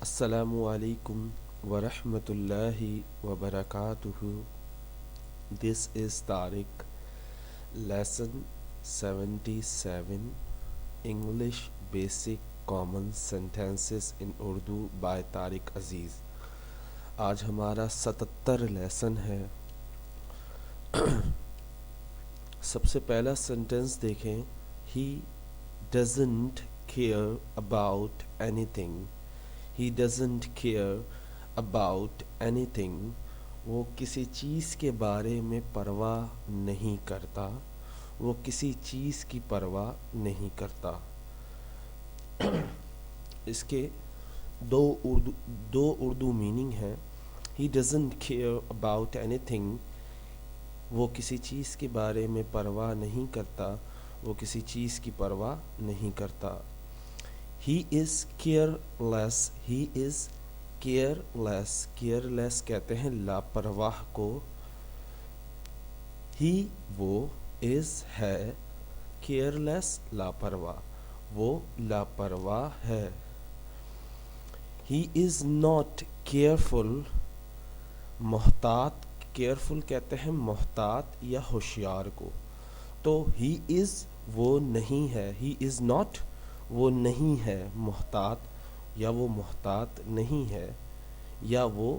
Assalamu alaikum wa rahmatullahi wa barakatuhu. This is Tariq, lesson 77, English Basic Common Sentences in Urdu by Tariq Aziz. آج ہمارا 77 lesson ہے. سب سے پہلا sentence دیکھیں. He doesn't care about anything. He doesn't care about anything. وہ کسی چیز کے بارے میں پرواہ نہیں کرتا. وہ کسی چیز کی پرواہ نہیں کرتا. اس کے دو اردو میننگ ہیں. He doesn't care about anything. وہ کسی چیز کے بارے میں پرواہ نہیں کرتا. وہ کسی چیز کی پرواہ نہیں کرتا. He is careless. He is careless. Careless کہتے ہیں لاپرواہ کو. He وہ is ہے. careless لاپرواہ. وہ لاپرواہ ہے. He is not careful. محتاط. careful کہتے ہیں محتاط یا ہوشیار کو. تو he is وہ نہیں ہے. he is not وہ نہیں ہے محتاط, یا وہ محتاط نہیں ہے, یا وہ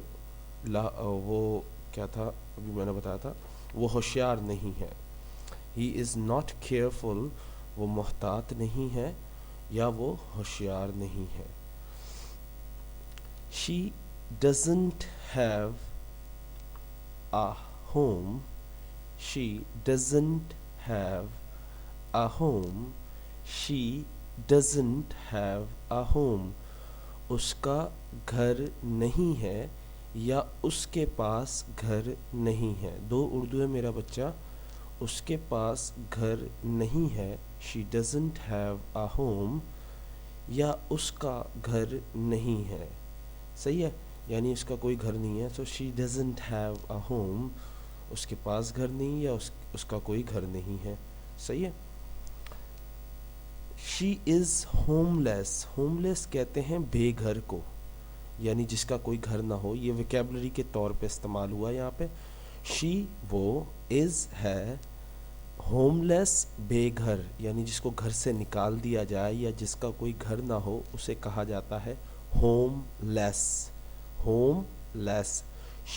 کیا تھا ابھی میں نے بتایا تھا, وہ ہوشیار نہیں ہے. He is not careful. وہ محتاط نہیں ہے یا وہ ہوشیار نہیں ہے. She doesn't have a home. She doesn't have a home. She doesn't have a home. اس کا گھر نہیں ہے یا اس کے پاس گھر نہیں ہے. دو اردو ہے میرا بچہ. اس کے پاس گھر نہیں ہے. She doesn't have a home. یا اس کا گھر نہیں ہے. صحیح ہے, یعنی اس کا کوئی گھر نہیں ہے. So she doesn't have a home. اس کے پاس گھر نہیں یا اس کا کوئی گھر نہیں ہے. صحیح ہے. She is homeless. homeless کہتے ہیں بے گھر کو, یعنی جس کا کوئی گھر نہ ہو. یہ ویکیبلری کے طور پہ استعمال ہوا یہاں پہ. She وہ is ہے. homeless بے گھر, یعنی جس کو گھر سے نکال دیا جائے یا جس کا کوئی گھر نہ ہو اسے کہا جاتا ہے homeless. homeless.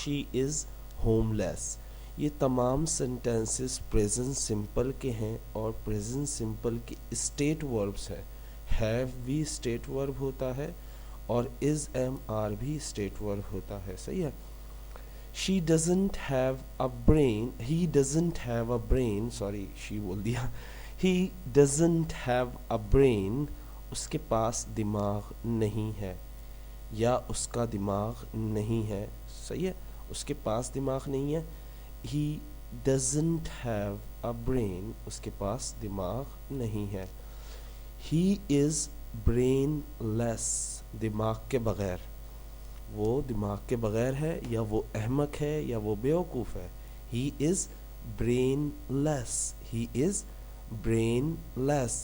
She is homeless. یہ تمام سینٹینسز پریزنٹ سمپل کے ہیں اور پریزنٹ سمپل کے اسٹیٹ وربس ہیں. ہیو بھی اسٹیٹ ورب ہوتا ہے اور از ایم آر بھی اسٹیٹ ورب ہوتا ہے. صحیح ہے. She doesn't have a brain. He doesn't have a brain. Sorry, she بول دیا. He doesn't have a brain. اس کے پاس دماغ نہیں ہے یا اس کا دماغ نہیں ہے. صحیح ہے. اس کے پاس دماغ نہیں ہے. He doesn't have a brain. اس کے پاس دماغ نہیں ہے. He is brainless. دماغ کے بغیر. وہ دماغ کے بغیر ہے یا وہ احمق ہے یا وہ بیوقوف ہے. He is brainless. He is brainless.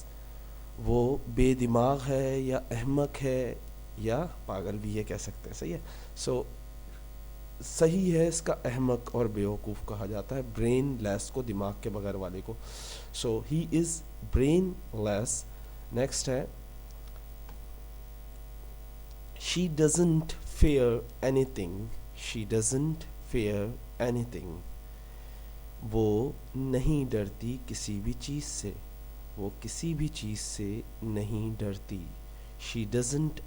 وہ بے دماغ ہے یا احمق ہے یا پاگل بھی یہ کہہ سکتے ہیں. صحیح ہے. سو صحیح ہے, اس کا احمق اور بیوقوف کہا جاتا ہے برین لیس کو, دماغ کے بغیر والے کو. سو ہی از برین لیس. نیکسٹ ہے she doesn't fear anything. She doesn't fear anything. وہ نہیں ڈرتی کسی بھی چیز سے. وہ کسی بھی چیز سے نہیں ڈرتی. She doesn't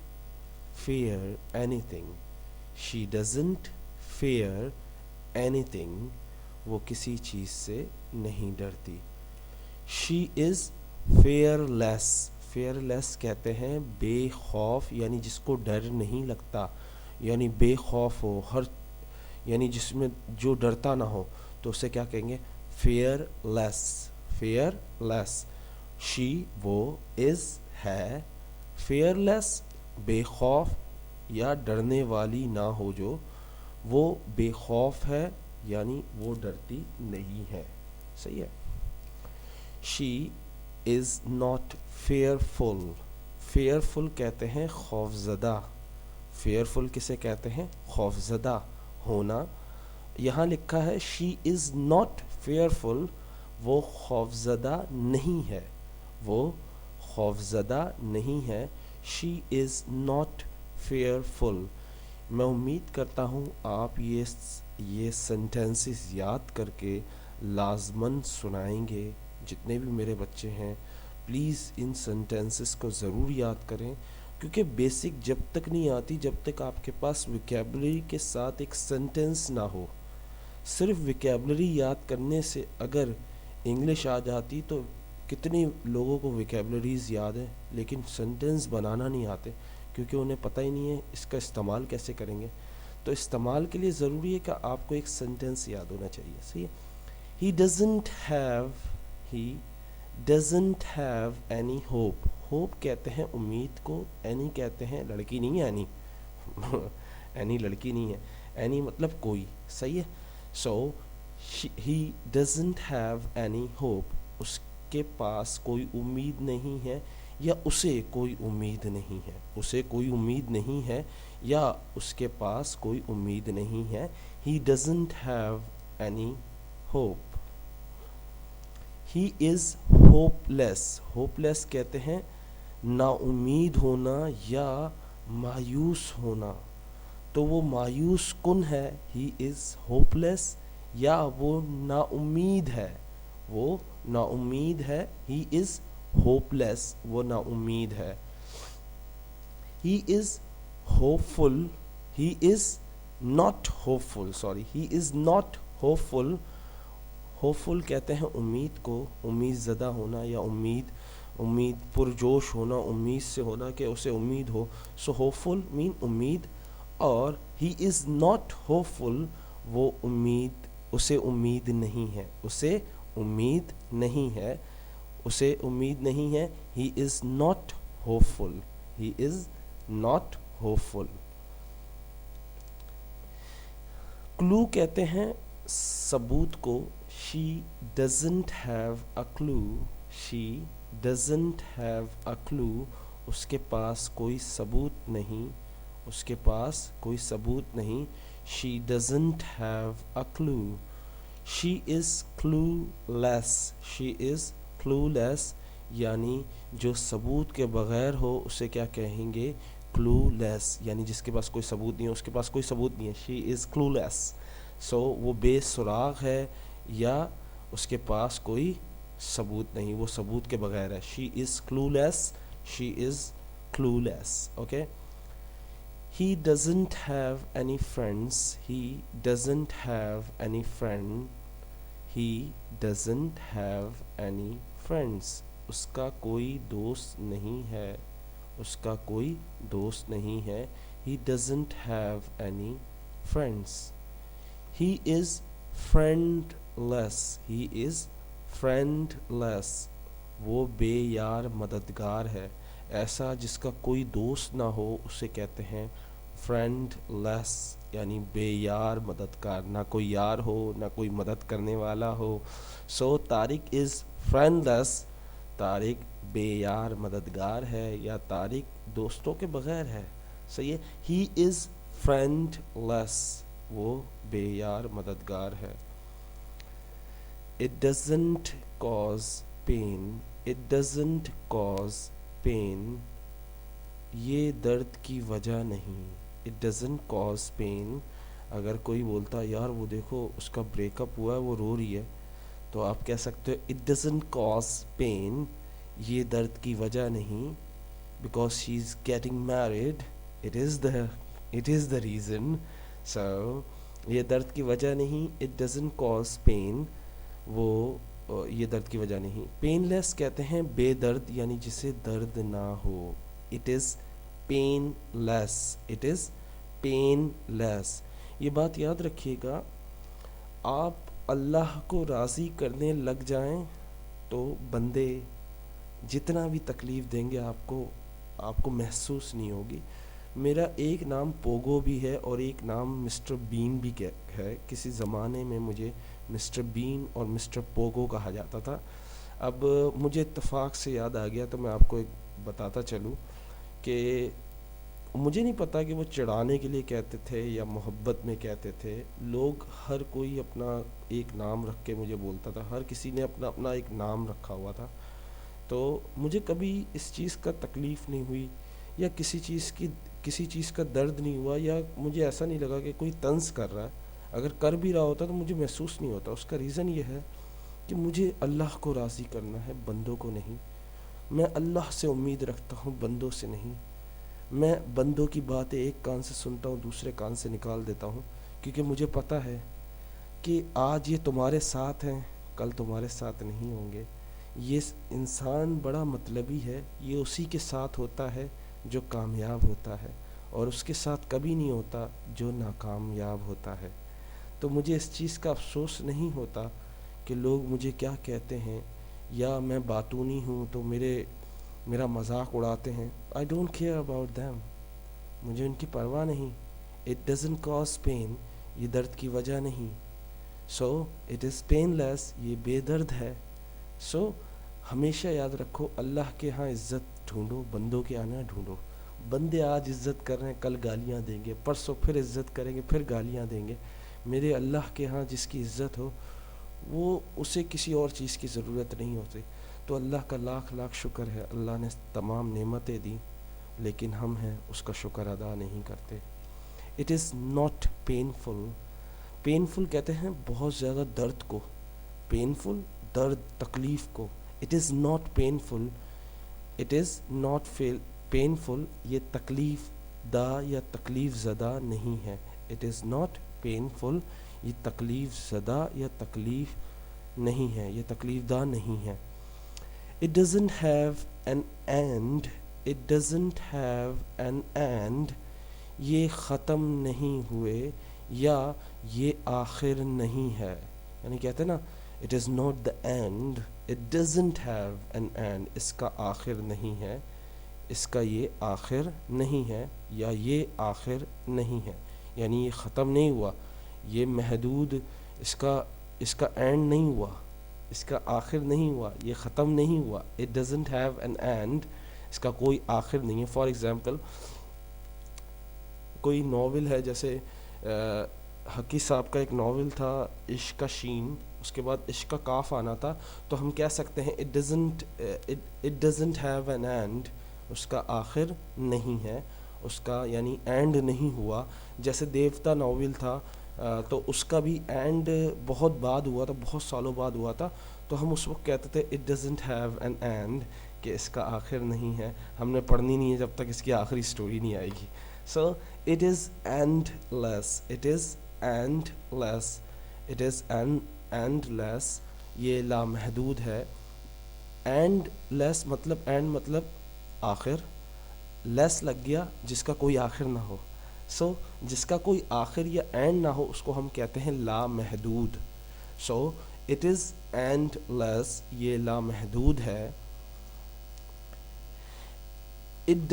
fear anything. She doesn't fear anything. وہ کسی چیز سے نہیں ڈرتی. She is fearless. fearless کہتے ہیں بے خوف, یعنی جس کو ڈر نہیں لگتا, یعنی بے خوف ہو, یعنی جس میں جو ڈرتا نہ ہو, تو اسے کیا کہیں گے, fearless. fearless. She وہ is ہے. fearless بے خوف یا ڈرنے والی نہ ہو, جو وہ بے خوف ہے یعنی وہ ڈرتی نہیں ہے. صحیح ہے. She is not fearful. fearful کہتے ہیں خوف زدہ. fearful کسے کہتے ہیں؟ خوفزدہ ہونا. یہاں لکھا ہے she is not fearful, وہ خوفزدہ نہیں ہے, وہ خوفزدہ نہیں ہے. she is not fearful. میں امید کرتا ہوں آپ یہ سنٹینسز یاد کر کے لازماً سنائیں گے. جتنے بھی میرے بچے ہیں پلیز ان سنٹینسز کو ضرور یاد کریں, کیونکہ بیسک جب تک نہیں آتی جب تک آپ کے پاس ویکیبلری کے ساتھ ایک سنٹینس نہ ہو. صرف ویکیبلری یاد کرنے سے اگر انگلش آ جاتی تو کتنی لوگوں کو ویکیبلریز یاد ہیں لیکن سنٹینس بنانا نہیں آتے, کیونکہ انہیں پتہ ہی نہیں ہے اس کا استعمال کیسے کریں گے. تو استعمال کے لیے ضروری ہے کہ آپ کو ایک سنٹینس یاد ہونا چاہیے. صحیح ہے. he doesn't have any hope. hope کہتے ہیں امید کو, any کہتے ہیں لڑکی نہیں ہے any any لڑکی نہیں ہے, any مطلب کوئی. صحیح ہے. so he doesn't have any hope, اس کے پاس کوئی امید نہیں ہے یا اسے کوئی امید نہیں ہے, اسے کوئی امید نہیں ہے یا اس کے پاس کوئی امید نہیں ہے. he doesn't have any hope. he is hopeless. hopeless کہتے ہیں نا امید ہونا یا مایوس ہونا. تو وہ مایوس کن ہے, he is hopeless, یا وہ نا امید ہے, وہ نا امید ہے. he is hopeless, وہ نا امید ہے. he is hopeful. he is not hopeful, sorry, he is not hopeful. hopeful کہتے ہیں امید کو, امید زدہ ہونا یا امید پرجوش ہونا, امید سے ہونا کہ اسے امید ہو. so hopeful mean امید, اور he is not hopeful, وہ اسے امید نہیں ہے, اسے امید نہیں ہے, اسے امید نہیں ہے. he is not hopeful, he is not hopeful. clue کہتے ہیں ثبوت کو. she doesn't have a clue. she doesn't have a clue, اس کے پاس کوئی ثبوت نہیں, اس کے پاس کوئی ثبوت نہیں. she doesn't have a clue. she is clueless. she is clueless, یعنی جو ثبوت کے بغیر ہو اسے کیا کہیں گے؟ clueless, یعنی جس کے پاس کوئی ثبوت نہیں ہے, اس کے پاس کوئی ثبوت نہیں ہے. she is clueless. so وہ بے سراغ ہے یا اس کے پاس کوئی ثبوت نہیں, وہ ثبوت کے بغیر ہے. she is clueless, she is clueless. okay. he doesn't have any friends. he doesn't have any friend. he doesn't have any friends, اس کا کوئی دوست نہیں ہے, اس کا کوئی دوست نہیں ہے. he doesn't have any friends. he is friendless. he is friendless, وہ بے یار مددگار ہے. ایسا جس کا کوئی دوست نہ ہو اسے کہتے ہیں friendless, یعنی بے یار مددگار, نہ کوئی یار ہو نہ کوئی مدد کرنے والا ہو. so Tariq is friendless, Tariq بے یار مددگار ہے یا طارق دوستوں کے بغیر ہے. صحیح ہے. he is friendless, وہ بے یار مددگار ہے. it doesn't cause pain. it doesn't cause pain, یہ درد کی وجہ نہیں. it doesn't cause pain, اگر کوئی بولتا یار وہ دیکھو اس کا بریک اپ ہوا ہے وہ رو رہی ہے, تو آپ کہہ سکتے ہو it doesn't cause pain, یہ درد کی وجہ نہیں. because she is getting married, it is the reason. so یہ درد کی وجہ نہیں. it doesn't cause pain, وہ یہ درد کی وجہ نہیں. painless کہتے ہیں بے درد, یعنی جسے درد نہ ہو. it is painless, it is painless. یہ بات یاد رکھیے گا, آپ اللہ کو راضی کرنے لگ جائیں تو بندے جتنا بھی تکلیف دیں گے آپ کو محسوس نہیں ہوگی. میرا ایک نام پوگو بھی ہے اور ایک نام مسٹر بین بھی ہے. کسی زمانے میں مجھے مسٹر بین اور مسٹر پوگو کہا جاتا تھا. اب مجھے اتفاق سے یاد آ گیا تو میں آپ کو ایک بتاتا چلوں کہ مجھے نہیں پتا کہ وہ چڑھانے کے لیے کہتے تھے یا محبت میں کہتے تھے. لوگ ہر کوئی اپنا ایک نام رکھ کے مجھے بولتا تھا, ہر کسی نے اپنا اپنا ایک نام رکھا ہوا تھا. تو مجھے کبھی اس چیز کا تکلیف نہیں ہوئی یا کسی چیز کا درد نہیں ہوا, یا مجھے ایسا نہیں لگا کہ کوئی طنز کر رہا ہے. اگر کر بھی رہا ہوتا تو مجھے محسوس نہیں ہوتا. اس کا ریزن یہ ہے کہ مجھے اللہ کو راضی کرنا ہے, بندوں کو نہیں. میں اللہ سے امید رکھتا ہوں, بندوں سے نہیں. میں بندوں کی باتیں ایک کان سے سنتا ہوں, دوسرے کان سے نکال دیتا ہوں, کیونکہ مجھے پتہ ہے کہ آج یہ تمہارے ساتھ ہیں, کل تمہارے ساتھ نہیں ہوں گے. یہ انسان بڑا مطلبی ہے, یہ اسی کے ساتھ ہوتا ہے جو کامیاب ہوتا ہے, اور اس کے ساتھ کبھی نہیں ہوتا جو ناکامیاب ہوتا ہے. تو مجھے اس چیز کا افسوس نہیں ہوتا کہ لوگ مجھے کیا کہتے ہیں, یا میں باتونی ہوں تو میرا مذاق اڑاتے ہیں. I don't care about them. مجھے ان کی پرواہ نہیں. It doesn't cause pain. یہ درد کی وجہ نہیں. So it is painless. یہ بے درد ہے. So ہمیشہ یاد رکھو, اللہ کے ہاں عزت ڈھونڈو, بندوں کے آنا ڈھونڈو. بندے آج عزت کر رہے ہیں, کل گالیاں دیں گے, پرسوں پھر عزت کریں گے, پھر گالیاں دیں گے. میرے اللہ کے ہاں جس کی عزت ہو, وہ اسے کسی اور چیز کی ضرورت نہیں ہوتی. تو اللہ کا لاکھ لاکھ شکر ہے, اللہ نے تمام نعمتیں دی, لیکن ہم ہیں اس کا شکر ادا نہیں کرتے. It is not painful. Painful کہتے ہیں بہت زیادہ درد کو, پینفل درد تکلیف کو. It is not painful. It is not painful. یہ تکلیف دا یا تکلیف زدہ نہیں ہے. It is not painful. یہ تکلیف زدہ یا تکلیف نہیں ہے, یہ تکلیف دہ نہیں ہے. It doesn't have an end. It doesn't have an end. یہ ختم نہیں ہوئے یا یہ آخر نہیں ہے. یعنی کہتے ہیں نا, it is not the end. It doesn't have an end. اس کا آخر نہیں ہے, اس کا یہ آخر نہیں ہے, یا یہ آخر نہیں ہے. یعنی یہ ختم نہیں ہوا, یہ محدود, اس کا اینڈ نہیں ہوا, اس کا آخر نہیں ہوا, یہ ختم نہیں ہوا. It doesn't have an end. اس کا کوئی آخر نہیں ہے. فار ایگزامپل, کوئی ناول ہے, جیسے حقی صاحب کا ایک ناول تھا عشق کا شین, اس کے بعد عشق کا کاف آنا تھا, تو ہم کہہ سکتے ہیں it doesn't have an end. اس کا آخر نہیں ہے, اس کا یعنی اینڈ نہیں ہوا. جیسے دیوتا ناول تھا, تو اس کا بھی اینڈ بہت بعد ہوا تھا, بہت سالوں بعد ہوا تھا, تو ہم اس وقت کہتے تھے it doesn't have an end, کہ اس کا آخر نہیں ہے, ہم نے پڑھنی نہیں ہے جب تک اس کی آخری سٹوری نہیں آئے گی. So it is endless. It is endless. It is endless. یہ لامحدود ہے. endless مطلب end مطلب آخر, less لگ گیا جس کا کوئی آخر نہ ہو. So جس کا کوئی آخر یا اینڈ نہ ہو اس کو ہم کہتے ہیں لامحدود. So it is endless. یہ لامحدود ہے. It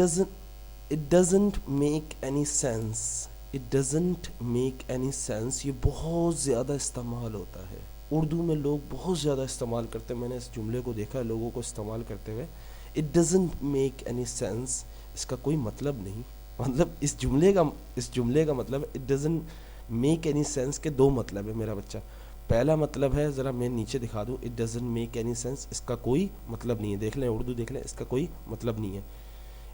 doesn't make any sense. It doesn't make any sense. یہ بہت زیادہ استعمال ہوتا ہے اردو میں, لوگ بہت زیادہ استعمال کرتے ہیں. میں نے اس جملے کو دیکھا ہے لوگوں کو استعمال کرتے ہوئے. It doesn't make any sense. اس کا کوئی مطلب نہیں. مطلب اس جملے کا مطلب it doesn't make any sense کے دو مطلب ہے میرا بچہ. پہلا مطلب ہے, ذرا میں نیچے دکھا دوں, it doesn't make any sense, اس کا کوئی مطلب نہیں ہے. دیکھ لیں, اردو دیکھ لیں, اس کا کوئی مطلب نہیں ہے.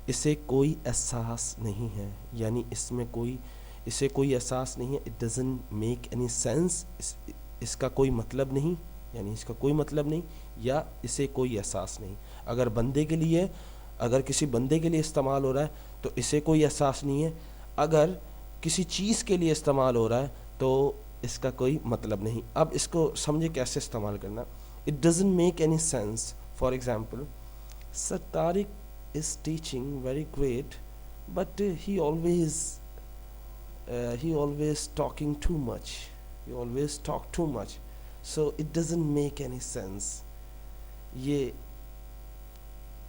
اسے کوئی احساس نہیں ہے, یعنی اسے کوئی احساس نہیں ہے. It doesn't make any sense. اس کا کوئی مطلب نہیں, یعنی اس کا کوئی مطلب نہیں, یا اسے کوئی احساس نہیں. اگر کسی بندے کے لیے استعمال ہو رہا ہے تو اسے کوئی احساس نہیں ہے. اگر کسی چیز کے لیے استعمال ہو رہا ہے تو اس کا کوئی مطلب نہیں. اب اس کو سمجھے کیسے استعمال کرنا. It doesn't make any sense. For example, Sir Tariq is teaching very great, but he always talking too much. He always talk too much. So it doesn't make any sense. یہ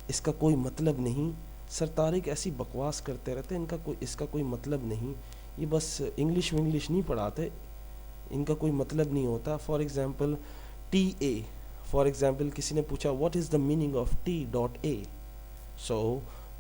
اس کا کوئی مطلب نہیں. سر طارق ایسی بکواس کرتے رہتے ہیں, اس کا کوئی مطلب نہیں. یہ بس انگلش نہیں پڑھاتے, ان کا کوئی مطلب نہیں ہوتا. For example TA. For example کسی نے پوچھا what is the meaning of T.A. So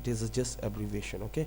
it is just abbreviation, okay.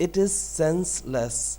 It is senseless,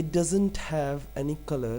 It doesn't have any color,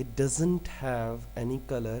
It doesn't have any color,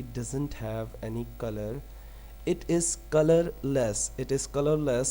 It doesn't have any color. It is colorless, it is colorless,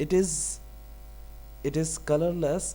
It is colorless,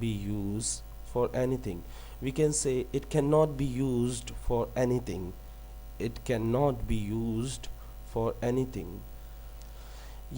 be used for anything. We can say it cannot be used for anything, it cannot be used for anything.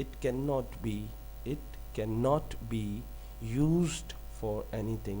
it cannot be used for anything.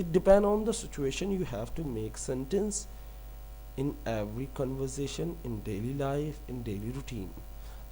It depends on the situation. You have to make sentence in every conversation, in daily life, in daily routine.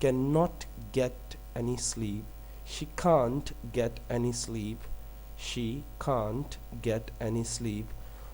cannot get any sleep, she can't get any sleep, she can't get any sleep.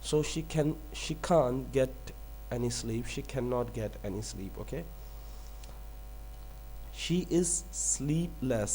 So she can't get any sleep, she cannot get any sleep. Okay, she is sleepless,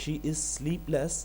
she is sleepless,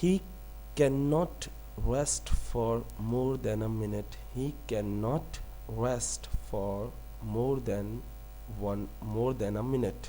he cannot rest for more than a minute, he cannot rest for more than a minute,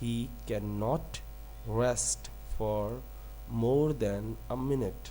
he cannot rest for more than a minute,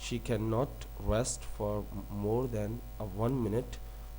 she cannot rest for more than a 1 minute,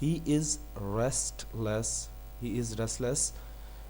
he is restless, he is restless,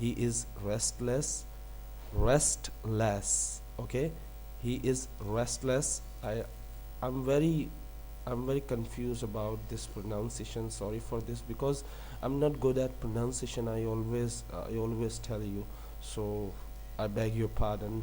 he is restless. Okay, he is restless. I'm very confused about this pronunciation, sorry for this, because I'm not good at pronunciation. I always tell you, so I beg your pardon.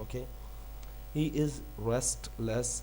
Okay, he is restless,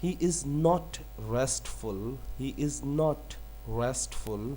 he is not restful, he is not restful,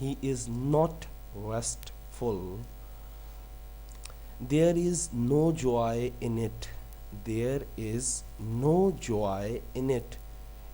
he is not restful. there is no joy in it, there is no joy in it,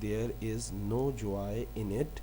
there is no joy in it,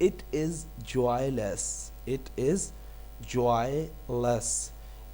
it is joyless, it is joyless,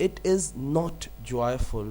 it is not joyful,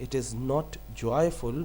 it is not joyful,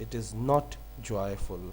it is not joyful,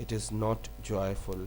it is not joyful.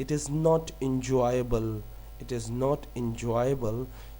it is not enjoyable, it is not enjoyable,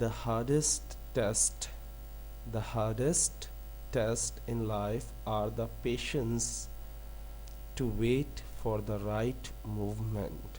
the hardest test in life are the patience to wait for the right movement.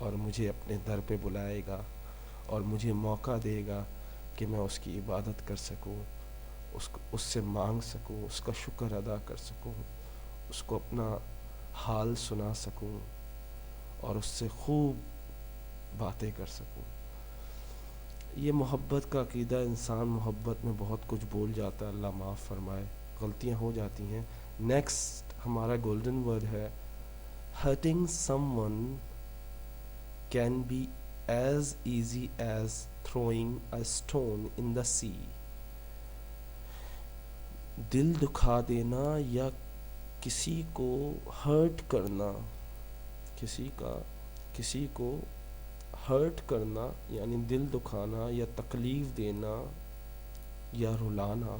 اور مجھے اپنے در پہ بلائے گا اور مجھے موقع دے گا کہ میں اس کی عبادت کر سکوں، اس سے مانگ سکوں، اس کا شکر ادا کر سکوں، اس کو اپنا حال سنا سکوں اور اس سے خوب باتیں کر سکوں۔ یہ محبت کا عقیدہ، انسان محبت میں بہت کچھ بول جاتا ہے، اللہ معاف فرمائے، غلطیاں ہو جاتی ہیں۔ نیکسٹ ہمارا گولڈن ورڈ ہے hurting someone can be as easy as throwing a stone in the sea۔ دل دکھا دینا یا کسی کو ہرٹ کرنا، کسی کو ہرٹ کرنا یعنی دل دکھانا یا تکلیف دینا یا رلانا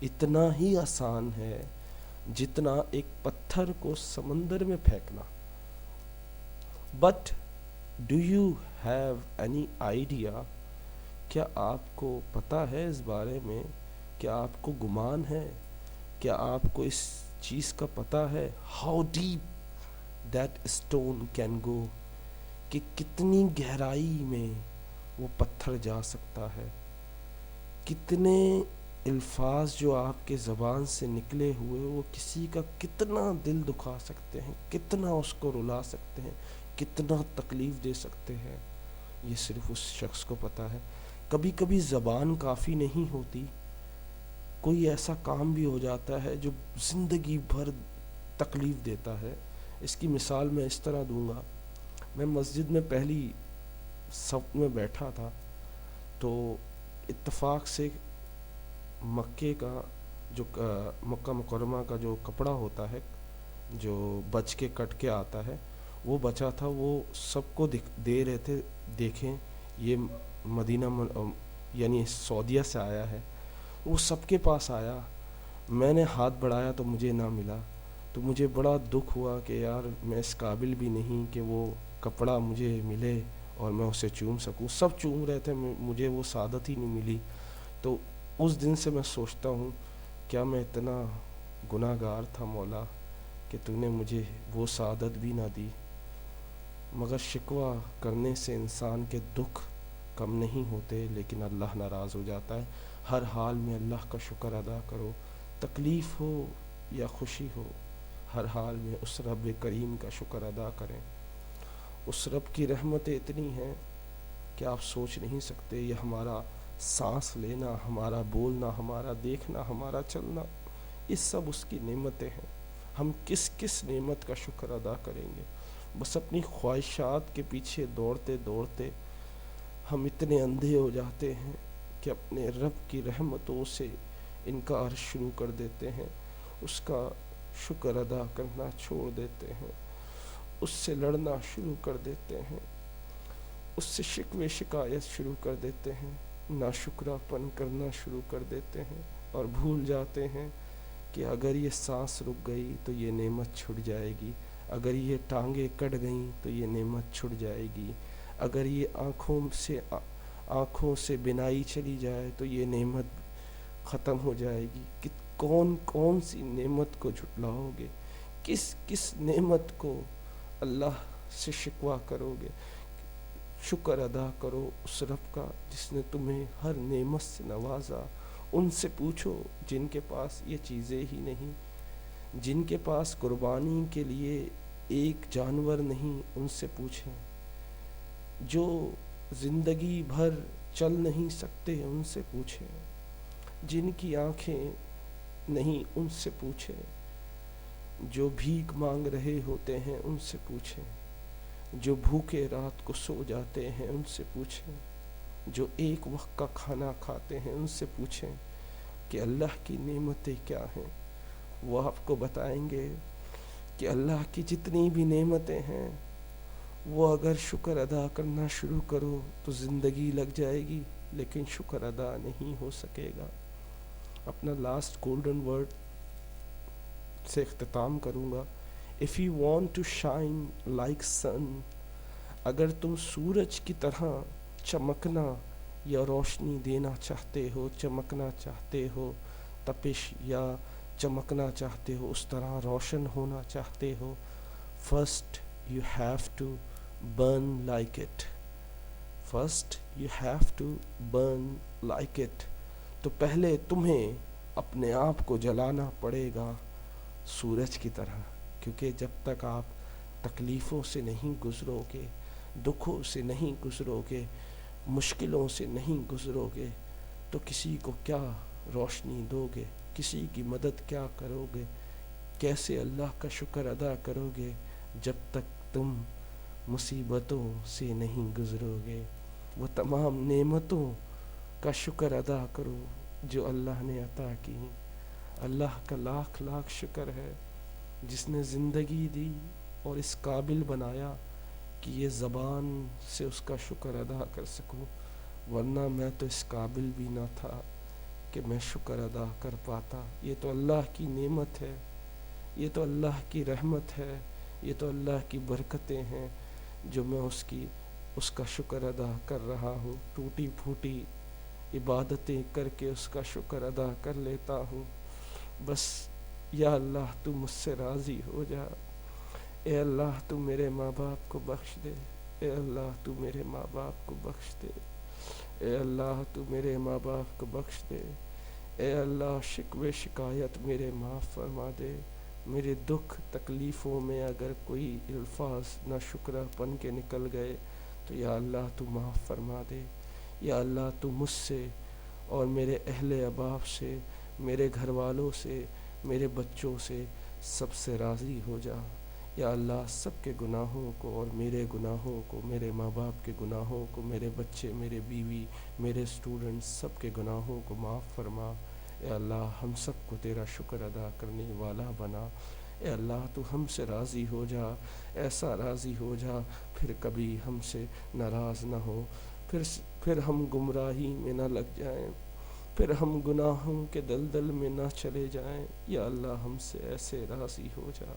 اتنا ہی آسان ہے جتنا ایک پتھر کو سمندر میں پھینکنا۔ But do you have any idea, کیا آپ کو پتہ ہے اس بارے میں، کیا آپ کو گمان ہے، کیا آپ کو اس چیز کا پتہ ہے how deep that stone can go, کہ کتنی گہرائی میں وہ پتھر جا سکتا ہے، کتنے الفاظ جو آپ کے زبان سے نکلے ہوئے وہ کسی کا کتنا دل دکھا سکتے ہیں، کتنا اس کو رلا سکتے ہیں، کتنا تکلیف دے سکتے ہیں، یہ صرف اس شخص کو پتہ ہے۔ کبھی کبھی زبان کافی نہیں ہوتی، کوئی ایسا کام بھی ہو جاتا ہے جو زندگی بھر تکلیف دیتا ہے۔ اس کی مثال میں اس طرح دوں گا، میں مسجد میں پہلی صف میں بیٹھا تھا تو اتفاق سے مکے کا جو مکہ مکرمہ کا جو کپڑا ہوتا ہے جو بچ کے کٹ کے آتا ہے وہ بچا تھا، وہ سب کو دے رہے تھے، دیکھیں یہ مدینہ یعنی سعودیہ سے آیا ہے، وہ سب کے پاس آیا، میں نے ہاتھ بڑھایا تو مجھے نہ ملا، تو مجھے بڑا دکھ ہوا کہ یار میں اس قابل بھی نہیں کہ وہ کپڑا مجھے ملے اور میں اسے چوم سکوں، سب چوم رہے تھے، مجھے وہ سعادت ہی نہیں ملی۔ تو اس دن سے میں سوچتا ہوں کیا میں اتنا گناہ گار تھا مولا کہ تو نے مجھے وہ سعادت بھی نہ دی۔ مگر شکوہ کرنے سے انسان کے دکھ کم نہیں ہوتے، لیکن اللہ ناراض ہو جاتا ہے۔ ہر حال میں اللہ کا شکر ادا کرو، تکلیف ہو یا خوشی ہو، ہر حال میں اس رب کریم کا شکر ادا کریں۔ اس رب کی رحمتیں اتنی ہیں کہ آپ سوچ نہیں سکتے۔ یہ ہمارا سانس لینا، ہمارا بولنا، ہمارا دیکھنا، ہمارا چلنا، یہ سب اس کی نعمتیں ہیں۔ ہم کس کس نعمت کا شکر ادا کریں گے؟ بس اپنی خواہشات کے پیچھے دوڑتے دوڑتے ہم اتنے اندھے ہو جاتے ہیں کہ اپنے رب کی رحمتوں سے انکار شروع کر دیتے ہیں، اس کا شکر ادا کرنا چھوڑ دیتے ہیں، اس سے لڑنا شروع کر دیتے ہیں، اس سے شکوے شکایت شروع کر دیتے ہیں، ناشکرا پن کرنا شروع کر دیتے ہیں، اور بھول جاتے ہیں کہ اگر یہ سانس رک گئی تو یہ نعمت چھٹ جائے گی، اگر یہ ٹانگیں کٹ گئیں تو یہ نعمت چھٹ جائے گی، اگر یہ آنکھوں سے بینائی چلی جائے تو یہ نعمت ختم ہو جائے گی۔ کہ کون سی نعمت کو جھٹلاؤ گے، کس نعمت کو اللہ سے شکوہ کرو گے؟ شکر ادا کرو اس رب کا جس نے تمہیں ہر نعمت سے نوازا۔ ان سے پوچھو جن کے پاس یہ چیزیں ہی نہیں، جن کے پاس قربانی کے لیے ایک جانور نہیں، ان سے پوچھیں۔ جو زندگی بھر چل نہیں سکتے ان سے پوچھیں، جن کی آنکھیں نہیں ان سے پوچھیں، جو بھیک مانگ رہے ہوتے ہیں ان سے پوچھیں، جو بھوکے رات کو سو جاتے ہیں ان سے پوچھیں، جو ایک وقت کا کھانا کھاتے ہیں ان سے پوچھیں کہ اللہ کی نعمتیں کیا ہیں۔ وہ آپ کو بتائیں گے کہ اللہ کی جتنی بھی نعمتیں ہیں وہ اگر شکر ادا کرنا شروع کرو تو زندگی لگ جائے گی، لیکن شکر ادا نہیں ہو سکے گا۔ اپنا لاسٹ گولڈن ورڈ سے اختتام کروں گا۔ If you want to shine like sun، اگر تم سورج کی طرح چمکنا یا روشنی دینا چاہتے ہو، چمکنا چاہتے ہو، تپش یا چمکنا چاہتے ہو، اس طرح روشن ہونا چاہتے ہو، first you have to burn like it. First you have to burn like it. تو پہلے تمہیں اپنے آپ کو جلانا پڑے گا سورج کی طرح، کیونکہ جب تک آپ تکلیفوں سے نہیں گزرو گے، دکھوں سے نہیں گزرو گے، مشکلوں سے نہیں گزرو گے، تو کسی کو کیا روشنی دو گے، کسی کی مدد کیا کرو گے، کیسے اللہ کا شکر ادا کرو گے جب تک تم مصیبتوں سے نہیں گزرو گے۔ وہ تمام نعمتوں کا شکر ادا کرو جو اللہ نے عطا کی۔ اللہ کا لاکھ لاکھ شکر ہے جس نے زندگی دی اور اس قابل بنایا کہ یہ زبان سے اس کا شکر ادا کر سکوں، ورنہ میں تو اس قابل بھی نہ تھا کہ میں شکر ادا کر پاتا۔ یہ تو اللہ کی نعمت ہے، یہ تو اللہ کی رحمت ہے، یہ تو اللہ کی برکتیں ہیں جو میں اس کا شکر ادا کر رہا ہوں۔ ٹوٹی پھوٹی عبادتیں کر کے اس کا شکر ادا کر لیتا ہوں۔ بس یا اللہ تو مجھ سے راضی ہو جا، اے اللہ تو میرے ماں باپ کو بخش دے، اے اللہ تو میرے ماں باپ کو بخش دے، اے اللہ تو میرے ماں باپ کو بخش دے، اے اللہ شکوے شکایت میرے معاف فرما دے۔ میرے دکھ تکلیفوں میں اگر کوئی الفاظ نہ شکرہ پن کے نکل گئے تو یا اللہ تو معاف فرما دے۔ یا اللہ تو مجھ سے اور میرے اہل احباب سے، میرے گھر والوں سے، میرے بچوں سے، سب سے راضی ہو جا۔ یا اللہ سب کے گناہوں کو اور میرے گناہوں کو، میرے ماں باپ کے گناہوں کو، میرے بچے، میرے بیوی، میرے اسٹوڈنٹس، سب کے گناہوں کو معاف فرما۔ اے اللہ ہم سب کو تیرا شکر ادا کرنے والا بنا۔ اے اللہ تو ہم سے راضی ہو جا، ایسا راضی ہو جا پھر کبھی ہم سے ناراض نہ ہو، پھر ہم گمراہی میں نہ لگ جائیں، پھر ہم گناہوں کے دلدل میں نہ چلے جائیں۔ یا اللہ ہم سے ایسے راضی ہو جا،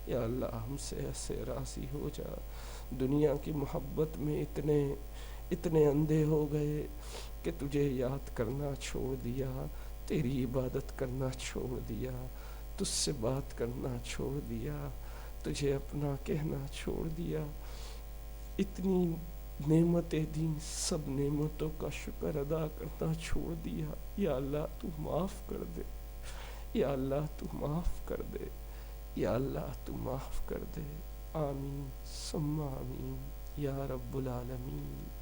یا اللہ ہم سے ایسے راضی ہو جا۔ دنیا کی محبت میں اتنے اندھے ہو گئے کہ تجھے یاد کرنا چھوڑ دیا، تیری عبادت کرنا چھوڑ دیا، تجھ سے بات کرنا چھوڑ دیا، تجھے اپنا کہنا چھوڑ دیا۔ اتنی نعمتیں دیں، سب نعمتوں کا شکر ادا کرنا چھوڑ دیا۔ یا اللہ تو معاف کر دے، یا اللہ تو معاف کر دے، یا اللہ تو معاف کر دے۔ آمین ثم آمین یا رب العالمین۔